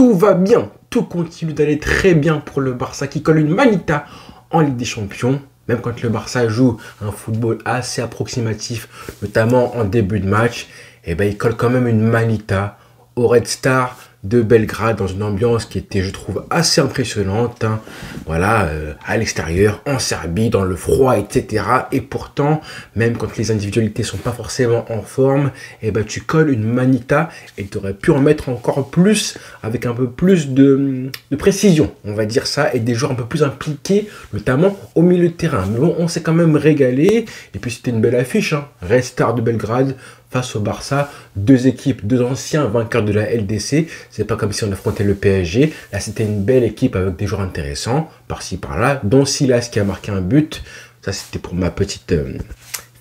tout va bien, tout continue d'aller très bien pour le Barça qui colle une manita en Ligue des Champions. Même quand le Barça joue un football assez approximatif, notamment en début de match, et ben il colle quand même une manita au Red Star de Belgrade dans une ambiance qui était, je trouve, assez impressionnante. Hein. Voilà, à l'extérieur, en Serbie, dans le froid, etc. Et pourtant, même quand les individualités sont pas forcément en forme, et ben tu colles une manita et tu aurais pu en mettre encore plus avec un peu plus de précision, on va dire ça, et des joueurs un peu plus impliqués, notamment au milieu de terrain. Mais bon, on s'est quand même régalé. Et puis c'était une belle affiche, hein. Red Star de Belgrade face au Barça, deux équipes, deux anciens vainqueurs de la LDC. C'est pas comme si on affrontait le PSG. Là, c'était une belle équipe avec des joueurs intéressants, par-ci, par-là, dont Silas qui a marqué un but. Ça, c'était pour ma petite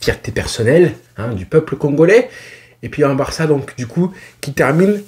fierté personnelle, hein, du peuple congolais. Et puis un Barça, donc, du coup, qui termine,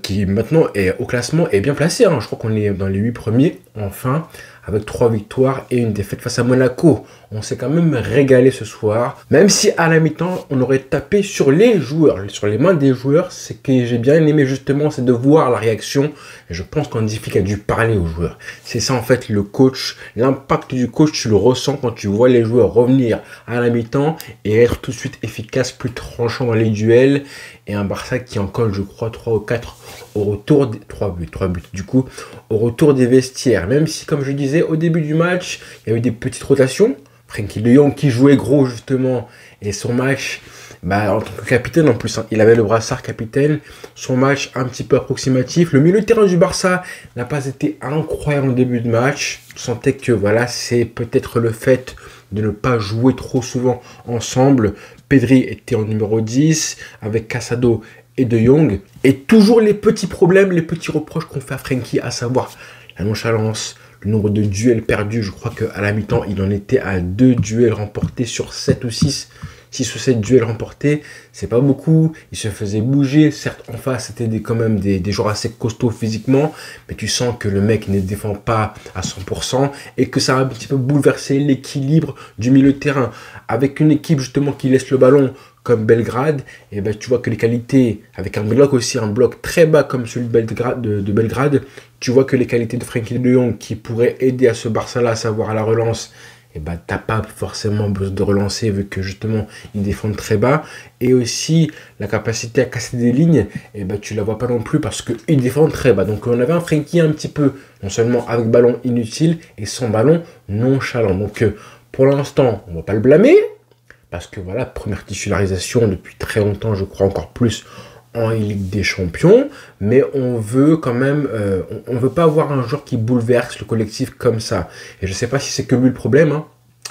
qui maintenant est au classement, est bien placé. Hein. Je crois qu'on est dans les 8 premiers, enfin, avec 3 victoires et une défaite face à Monaco. On s'est quand même régalé ce soir. Même si à la mi-temps, on aurait tapé sur les joueurs, sur les mains des joueurs. Ce que j'ai bien aimé justement, c'est de voir la réaction. Et je pense qu'Hansi Flick a dû parler aux joueurs. C'est ça en fait le coach. L'impact du coach, tu le ressens quand tu vois les joueurs revenir à la mi-temps et être tout de suite efficace, plus tranchant dans les duels. Et un Barça qui en colle, je crois, 3 ou 4 au retour des 3 buts du coup, au retour des vestiaires. Même si, comme je disais, au début du match, il y a eu des petites rotations. Frenkie de Jong qui jouait gros justement, et son match, bah, en tant que capitaine en plus, hein, il avait le brassard capitaine, son match un petit peu approximatif. Le milieu de terrain du Barça n'a pas été incroyable en début de match. Je sentais que voilà, c'est peut-être le fait de ne pas jouer trop souvent ensemble. Pedri était en numéro 10 avec Casado et De Jong. Et toujours les petits problèmes, les petits reproches qu'on fait à Frenkie, à savoir la nonchalance, le nombre de duels perdus. Je crois qu'à la mi-temps, il en était à 2 duels remportés sur 7 ou 6. 6 ou 7 duels remportés, c'est pas beaucoup. Il se faisait bouger. Certes, en face, c'était quand même des joueurs assez costauds physiquement, mais tu sens que le mec ne défend pas à 100% et que ça a un petit peu bouleversé l'équilibre du milieu de terrain. Avec une équipe justement qui laisse le ballon comme Belgrade, et ben tu vois que les qualités, avec un bloc aussi, un bloc très bas comme celui de Belgrade, tu vois que les qualités de Frenkie de Jong qui pourraient aider à ce Barça-là, à savoir à la relance, et ben t'as pas forcément besoin de relancer vu que justement ils défendent très bas. Et aussi la capacité à casser des lignes, et ben tu la vois pas non plus parce qu'ils défendent très bas. Donc on avait un Frenkie un petit peu, non seulement avec ballon inutile et sans ballon nonchalant. Donc pour l'instant, on va pas le blâmer. Parce que voilà, première titularisation depuis très longtemps, je crois encore plus en Ligue des Champions. Mais on veut quand même, on veut pas avoir un joueur qui bouleverse le collectif comme ça. Et je sais pas si c'est que lui le problème, hein,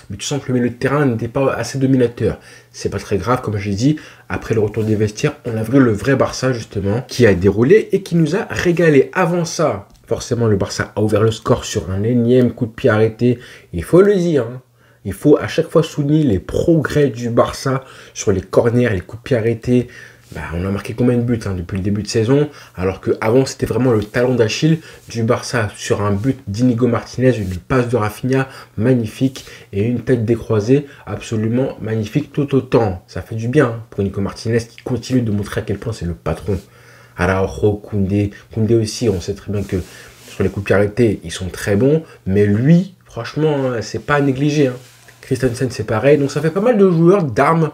mais tu sens que le milieu de terrain n'était pas assez dominateur. C'est pas très grave, comme j'ai dit. Après le retour des vestiaires, on a vu le vrai Barça justement, qui a déroulé et qui nous a régalé. Avant ça, forcément, le Barça a ouvert le score sur un énième coup de pied arrêté. Il faut le dire, hein. Il faut à chaque fois souligner les progrès du Barça sur les corners, les coups de pied arrêtés. Bah, on a marqué combien de buts depuis le début de saison, alors qu'avant c'était vraiment le talon d'Achille du Barça sur un but d'Inigo Martinez, une passe de Rafinha magnifique et une tête décroisée absolument magnifique tout autant. Ça fait du bien pour Nico Martinez qui continue de montrer à quel point c'est le patron. Araujo, Koundé aussi, on sait très bien que sur les coups de pied arrêtés, ils sont très bons, mais lui, franchement, hein, c'est pas à négliger. Hein. Christensen, c'est pareil. Donc, ça fait pas mal de joueurs, d'armes,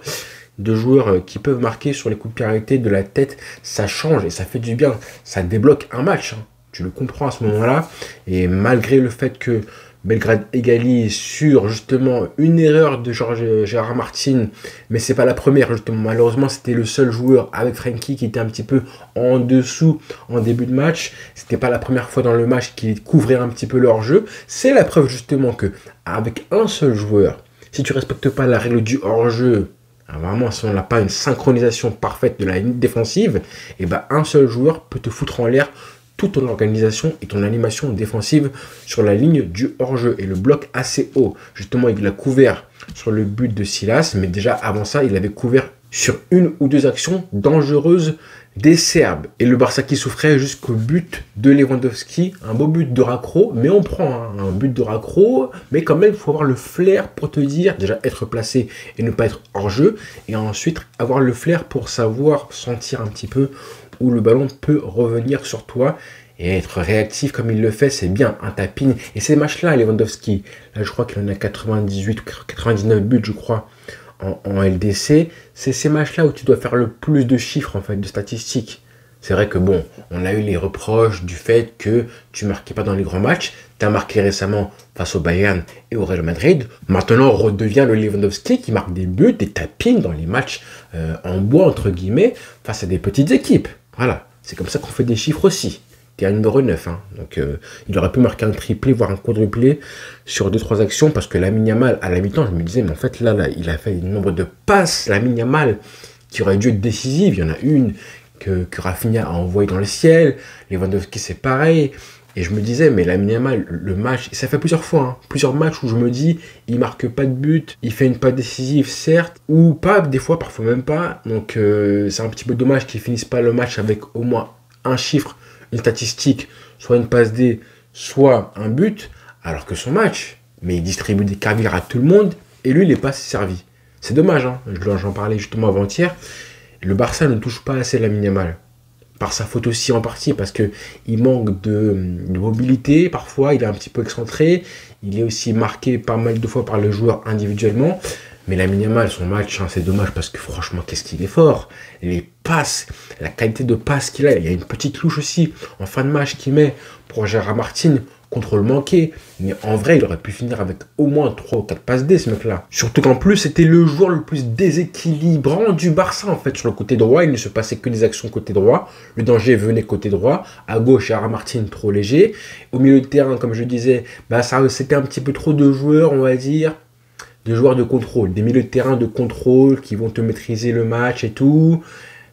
de joueurs qui peuvent marquer sur les coups de pied arrêtés de la tête. Ça change et ça fait du bien. Ça débloque un match. Hein. Tu le comprends à ce moment-là. Et malgré le fait que Belgrade égalise sur justement une erreur de Gérard Martin, mais c'est pas la première justement. Malheureusement, c'était le seul joueur avec Frenkie qui était un petit peu en dessous en début de match. C'était pas la première fois dans le match qu'il couvrait un petit peu leur jeu. C'est la preuve justement que avec un seul joueur, si tu respectes pas la règle du hors-jeu, vraiment si on n'a pas une synchronisation parfaite de la ligne défensive, et ben un seul joueur peut te foutre en l'air toute ton organisation et ton animation défensive sur la ligne du hors-jeu et le bloc assez haut. Justement, il a couvert sur le but de Silas, mais déjà avant ça, il avait couvert sur une ou deux actions dangereuses des Serbes. Et le Barça qui souffrait jusqu'au but de Lewandowski, un beau but de raccro, mais on prend un but de raccro, mais quand même, il faut avoir le flair pour te dire, déjà être placé et ne pas être hors-jeu, et ensuite avoir le flair pour savoir sentir un petit peu où le ballon peut revenir sur toi et être réactif comme il le fait, c'est bien, un tapping. Et ces matchs-là, Lewandowski, là je crois qu'il en a 98 ou 99 buts, je crois, en LDC, c'est ces matchs-là où tu dois faire le plus de chiffres, en fait, de statistiques. C'est vrai que bon, on a eu les reproches du fait que tu marquais pas dans les grands matchs. Tu as marqué récemment face au Bayern et au Real Madrid. Maintenant, on redevient le Lewandowski qui marque des buts, des tapines dans les matchs en bois, entre guillemets, face à des petites équipes. Voilà, c'est comme ça qu'on fait des chiffres aussi. Tu es à numéro 9. Hein. Donc, il aurait pu marquer un triplé, voire un quadruplé sur 2-3 actions parce que Lamine Yamal, à la mi-temps, je me disais, mais en fait, là, il a fait un nombre de passes, Lamine Yamal, qui aurait dû être décisive. Il y en a une que Rafinha a envoyé dans le ciel, Lewandowski c'est pareil, et je me disais, mais Lamine Yamal, le match, ça fait plusieurs fois, hein, plusieurs matchs où je me dis, il marque pas de but, il fait une passe décisive certes, ou pas, des fois, parfois même pas, donc c'est un petit peu dommage qu'ils finissent pas le match avec au moins un chiffre, une statistique, soit une passe D, soit un but, alors que son match, mais il distribue des carrières à tout le monde, et lui, il n'est pas servi. C'est dommage, hein, j'en parlais justement avant-hier. Le Barça ne touche pas assez Lamine Yamal. Par sa faute aussi en partie, parce qu'il manque de mobilité. Parfois, il est un petit peu excentré. Il est aussi marqué pas mal de fois par le joueur individuellement. Mais Lamine Yamal, son match, hein, c'est dommage parce que franchement, qu'est-ce qu'il est fort. Les passes, la qualité de passe qu'il a. Il y a une petite louche aussi en fin de match qu'il met pour Gérard Martin. Contrôle manqué, mais en vrai, il aurait pu finir avec au moins 3 ou 4 passes D, ce mec-là. Surtout qu'en plus, c'était le joueur le plus déséquilibrant du Barça, en fait. Sur le côté droit, il ne se passait que des actions côté droit. Le danger venait côté droit. À gauche, Gérard Martin, trop léger. Au milieu de terrain, comme je disais, bah, c'était un petit peu trop de joueurs, on va dire, de joueurs de contrôle. Des milieux de terrain de contrôle qui vont te maîtriser le match et tout.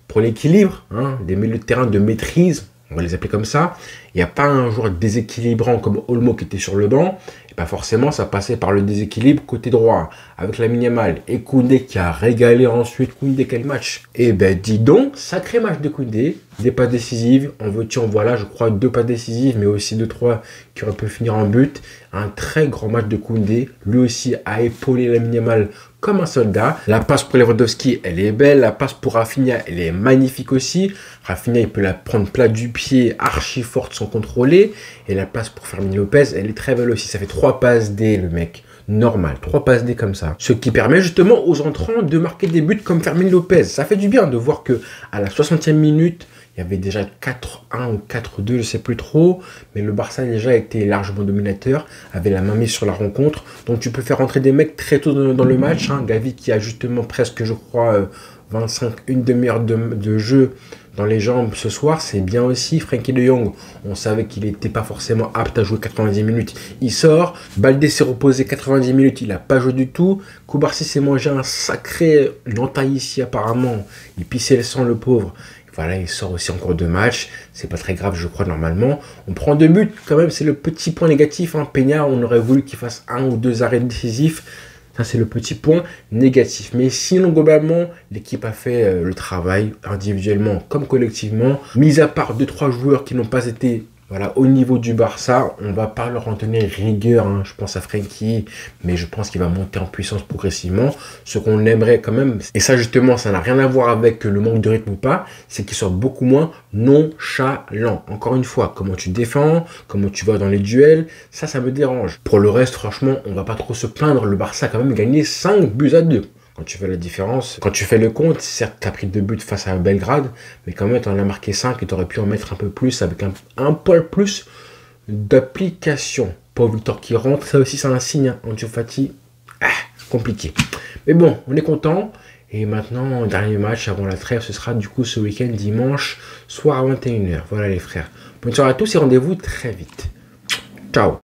Pour l'équilibre, hein, des milieux de terrain de maîtrise, on va les appeler comme ça. Il n'y a pas un joueur déséquilibrant comme Olmo qui était sur le banc. Et pas forcément, ça passait par le déséquilibre côté droit. Avec Lamine Yamal et Koundé qui a régalé ensuite. Koundé, quel match! Et ben dis donc, sacré match de Koundé. Des passes décisives. En veux-tu, en voilà, je crois 2 passes décisives, mais aussi 2-3 qui auraient pu finir en but. Un très grand match de Koundé. Lui aussi a épaulé Lamine Yamal comme un soldat. La passe pour Lewandowski, elle est belle. La passe pour Rafinha, elle est magnifique aussi. Rafinha, il peut la prendre plat du pied, archi forte sans contrôler. Et la passe pour Fermin Lopez, elle est très belle aussi. Ça fait 3 passes D, le mec. Normal, 3 passes D comme ça. Ce qui permet justement aux entrants de marquer des buts comme Fermin Lopez. Ça fait du bien de voir que à la 60e minute, il y avait déjà 4-1 ou 4-2, je sais plus trop. Mais le Barça déjà était largement dominateur, avait la main mise sur la rencontre. Donc tu peux faire rentrer des mecs très tôt dans le match. Hein. Gavi qui a justement presque, je crois, 25, une demi-heure de jeu dans les jambes ce soir, c'est bien aussi. Frenkie de Jong, on savait qu'il n'était pas forcément apte à jouer 90 minutes. Il sort. Baldé s'est reposé 90 minutes, il n'a pas joué du tout. Koubarsi s'est mangé un sacré entaille ici apparemment. Il pissait le sang, le pauvre. Voilà, il sort aussi en cours de match. C'est pas très grave, je crois, normalement. On prend 2 buts, quand même, c'est le petit point négatif. Hein. Peña, on aurait voulu qu'il fasse 1 ou 2 arrêts décisifs. Ça, c'est le petit point négatif. Mais sinon, globalement, l'équipe a fait le travail, individuellement comme collectivement. Mis à part 2-3 joueurs qui n'ont pas été au niveau du Barça, on ne va pas leur en tenir rigueur. Hein. Je pense à Frenkie, mais je pense qu'il va monter en puissance progressivement. Ce qu'on aimerait quand même, et ça justement, ça n'a rien à voir avec le manque de rythme ou pas, c'est qu'il soit beaucoup moins nonchalant. Encore une fois, comment tu défends, comment tu vas dans les duels, ça me dérange. Pour le reste, franchement, on va pas trop se plaindre. Le Barça a quand même gagné 5-2. Quand tu fais la différence, quand tu fais le compte, certes, tu as pris 2 buts face à Belgrade, mais quand même, tu en as marqué 5 et tu aurais pu en mettre un peu plus avec un poil plus d'application. Paul Victor qui rentre, ça aussi, c'est un signe. Hein. Ansu Fati, compliqué. Mais bon, on est content. Et maintenant, dernier match avant la trêve, ce sera du coup ce week-end, dimanche, soir à 21h. Voilà les frères. Bonne soirée à tous et rendez-vous très vite. Ciao.